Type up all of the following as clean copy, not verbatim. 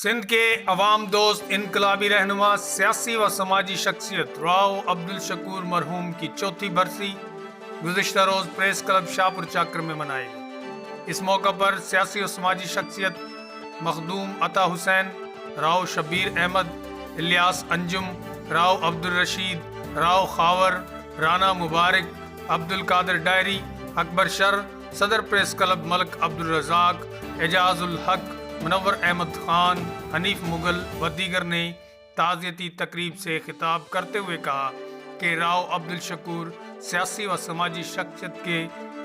सिंध के अवाम दोस्त इनकलाबी रहनुमा सियासी व समाजी शख्सियत राव अब्दुल शकूर मरहूम की चौथी बरसी गुज़िश्ता रोज़ प्रेस क्लब शाहपुर चाकर में मनाई गई। इस मौका पर सियासी व समाजी शख्सियत मखदूम अता हुसैन, राव शबीर अहमद, इलियास अंजुम, राव अब्दुल रशीद, राव खावर, राना मुबारक, अब्दुल कादिर डायरी, अकबर शर, सदर प्रेस क्लब मलक अब्दुल रज़ाक, एजाजुल हक, मुनव्वर अहमद खान, हनीफ मुगल व दीगर ने ताज़ियती तकरीब से खिताब करते हुए कहा कि राव अब्दुल शकूर सियासी व समाजी शख्सियत के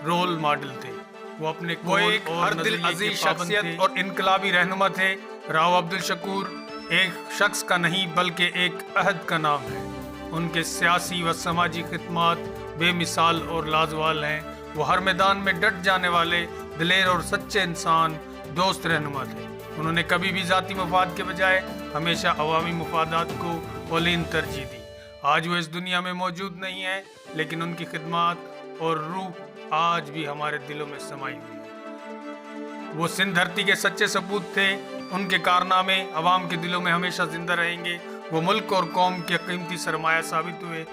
रोल मॉडल थे। वो अपने एक हर दिल अजीज शख्सियत और इनकलाबी रहनुमा थे। राव अब्दुल शकूर एक शख्स का नहीं बल्कि एक अहद का नाम है। उनके सियासी व समाजी खिदमात बेमिसाल और लाजवाल हैं। वो हर मैदान में डट जाने वाले दिलेर और सच्चे इंसान दोस्त रहनुमा थे। उन्होंने कभी भी ज़ाती मफाद के बजाय हमेशा अवामी मफादात को औलीन तरजीह दी। आज वो इस दुनिया में मौजूद नहीं है, लेकिन उनकी खिदमात और रूह आज भी हमारे दिलों में समाई हुई है। वो सिंध धरती के सच्चे सपूत थे। उनके कारनामे अवाम के दिलों में हमेशा जिंदा रहेंगे। वो मुल्क और कौम के कीमती सरमाया साबित हुए।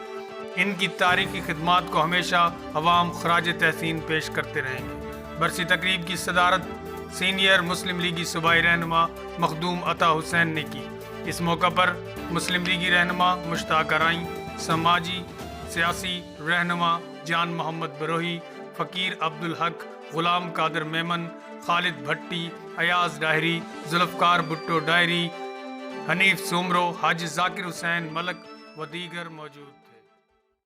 इनकी तारीखी खिदमात को हमेशा अवाम खराज तहसीन पेश करते रहेंगे। बरसी तकरीब की सदारत सीनियर मुस्लिम लीगी सूबाई रहनुमा मखदूम अता हुसैन ने की। इस मौका पर मुस्लिम लीगी रहनुमा मुश्ताक अराई, समाजी सियासी रहनुमा जान मोहम्मद बरोही, फ़कीर अब्दुल हक, गुलाम कादिर मेमन, खालिद भट्टी, अयाज डायरी, जुल्फ़कार भुट्टो डायरी, हनीफ सोमरो, हाजी जाकिर हुसैन मलक व दीगर मौजूद।